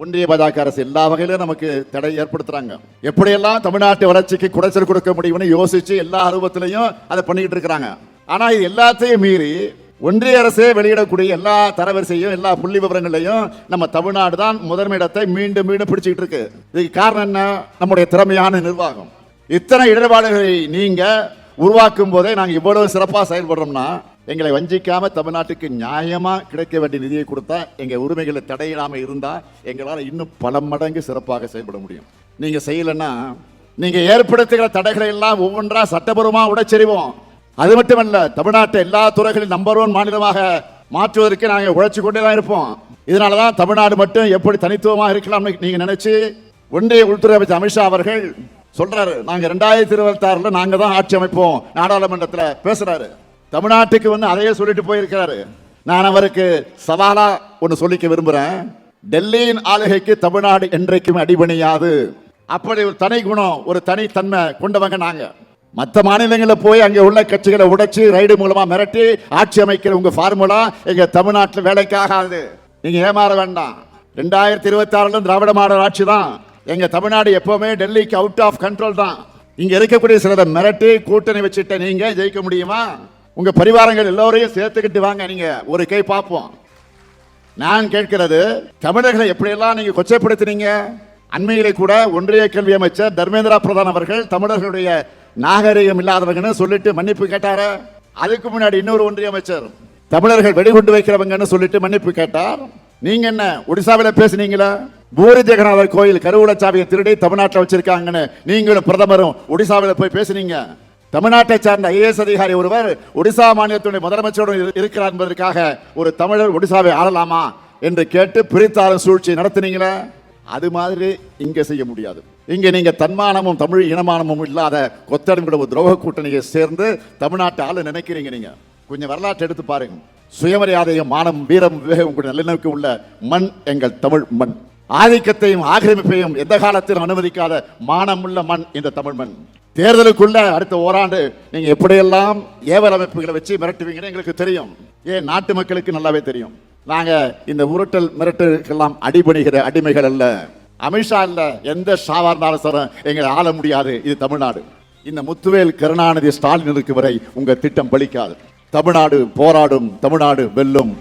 ஒன்றிய பாஜக அரசு எல்லா வகையிலும் நமக்கு தடை ஏற்படுத்துறாங்க. எப்படியெல்லாம் தமிழ்நாட்டு வளர்ச்சிக்கு குடைச்சல் கொடுக்க முடியும்னு யோசிச்சு எல்லா அனுபவத்திலையும் அதை பண்ணிக்கிட்டு இருக்கிறாங்க. ஆனா இது எல்லாத்தையும் மீறி ஒன்றிய அரசே வெளியிடக்கூடிய எல்லா தரவரிசையும் எல்லா புள்ளி விவரங்களையும் நம்ம தமிழ்நாடு தான் முதன்மை இடத்தை மீண்டும் மீண்டும் பிடிச்சிக்கிட்டு இருக்கு. இதுக்கு காரணம் என்ன? நம்முடைய திறமையான நிர்வாகம். இத்தனை இடர்பாடுகளை நீங்க உருவாக்கும் போதே நாங்கள் இவ்வளவு சிறப்பாக செயல்படுறோம்னா, எங்களை வஞ்சிக்காம தமிழ்நாட்டுக்கு நியாயமா கிடைக்க வேண்டிய நிதியை கொடுத்தா, எங்க உரிமைகளை தடையிடாம இருந்தா எங்களால் இன்னும் பல மடங்கு சிறப்பாக செயல்பட முடியும். நீங்க செய்யலன்னா நீங்க ஏற்படுத்துகிற தடைகளை எல்லாம் ஒவ்வொன்றா சட்டபூர்வமா உடைச்செறிவோம். அது மட்டுமல்ல, தமிழ்நாட்டை எல்லா துறைகளிலும் நம்பர் 1 மாநிலமாக மாற்றுவதற்கு நாங்கள் உழைச்சு கொண்டே தான் இருப்போம். இதனாலதான் தமிழ்நாடு மட்டும் எப்படி தனித்துவமாக இருக்கலாம்னு நீங்க நினைச்சு ஒன்றிய உள்துறை அமைச்சர் அமித்ஷா அவர்கள் சொல்றாரு, நாங்க 2026 நாங்க தான் ஆட்சி அமைப்போம் நாடாளுமன்றத்தில் பேசுறாரு. தமிழ்நாட்டுக்கு அதையே சொல்லிட்டு போயிருக்கிறாரு. நான் அவருக்கு சவாலா ஒன்று சொல்லிக்க விரும்புறேன். டெல்லியின் ஆளுகைக்கு தமிழ்நாடு என்றைக்கும் அடிபணியாது. அப்படி ஒரு தனி குணம், ஒரு தனித்தன்மை கொண்டவங்க நாங்க. மற்ற மாநிலங்களில் போய் அங்கே உள்ள கட்சிகளை உடைச்சு ரைடு மூலமா மிரட்டி ஆட்சி அமைக்கிற உங்க ஃபார்முலா எங்க தமிழ்நாட்டில் வேலைக்காகாது. நீங்க ஏமாற வேண்டாம். 2026 திராவிட மாடல் ஆட்சி தான். எங்க தமிழ்நாடு எப்பவுமே டெல்லிக்கு அவுட் ஆஃப் கண்ட்ரோல் தான். இங்க இருக்கக்கூடிய சிலரை மிரட்டி கூட்டணி வச்சுட்ட நீங்க ஜெயிக்க முடியுமா? உங்க பரிவாரங்கள் எல்லோரையும் சேர்த்துக்கிட்டு வாங்க, நீங்க ஒரு கை பார்ப்போம். நான் கேட்கிறது, தமிழர்களை எப்படியெல்லாம் நீங்க கொச்சைப்படுத்தினீங்க. அண்மையிலே கூட ஒன்றிய கல்வி அமைச்சர் தர்மேந்திரா பிரதான் அவர்கள் தமிழர்களுடைய நாகரிகம் இல்லாதவங்கன்னு சொல்லிட்டு மன்னிப்பு கேட்டாரு. அதுக்கு முன்னாடி இன்னொரு ஒன்றிய அமைச்சர் தமிழர்கள் வெடிகுண்டு வைக்கிறவங்கன்னு சொல்லிட்டு மன்னிப்பு கேட்டார். நீங்க என்ன ஒடிசாவில் பேசுனீங்களா? பூரி ஜெகநாதர் கோயில் கருவூலச்சாவியை திருடி தமிழ்நாட்டில் வச்சிருக்காங்கன்னு நீங்களும் பிரதமரும் ஒடிசாவில் போய் பேசுனீங்க. தமிழ்நாட்டை சார்ந்த ஐஏஎஸ் அதிகாரி ஒருவர் ஒடிசா மாநிலத்துடைய முதலமைச்சருடன் இருக்கிறார் என்பதற்காக ஒரு தமிழர் ஒடிசாவை ஆளலாமா என்று கேட்டு பிரித்தாளும் சூழ்ச்சி நடத்தினீங்களா? அது மாதிரி இங்க செய்ய முடியாது. இங்க நீங்க தன்மானமும் தமிழ் இனமானமும் இல்லாத கொத்தடிமை துரோக கூட்டணியை சேர்ந்து தமிழ்நாட்டை ஆள நினைக்கிறீங்க. நீங்க கொஞ்சம் வரலாற்றை எடுத்து பாருங்க. சுயமரியாதையும் மானம் வீரம் விவேகம் கூட நல்லிணக்கம் உள்ள மண் எங்கள் தமிழ் மண். ஆதிக்கத்தையும் ஆக்கிரமிப்பையும் எந்த காலத்திலும் அனுமதிக்காத மானமுள்ள மண் இந்த தமிழ் மண். தேர்தலுக்குள்ள அடுத்த ஓராண்டு நீங்க எப்படியெல்லாம் ஏவல் அமைப்புகளை வச்சு மிரட்டுவீங்கன்னு எங்களுக்கு தெரியும். ஏன் நாட்டு மக்களுக்கு நல்லாவே தெரியும். நாங்க இந்த உருட்டல் மிரட்டலுக்கெல்லாம் அடிபணிகிற அடிமைகள் அல்ல. அமித்ஷா இல்ல, எந்த ஷாவா இருந்தாலும் சார் எங்களை ஆள முடியாது. இது தமிழ்நாடு. இந்த முத்துவேல் கருணாநிதி ஸ்டாலின் இருக்கு வரை உங்க திட்டம் பலிக்காது. தமிழ்நாடு போராடும், தமிழ்நாடு வெல்லும்.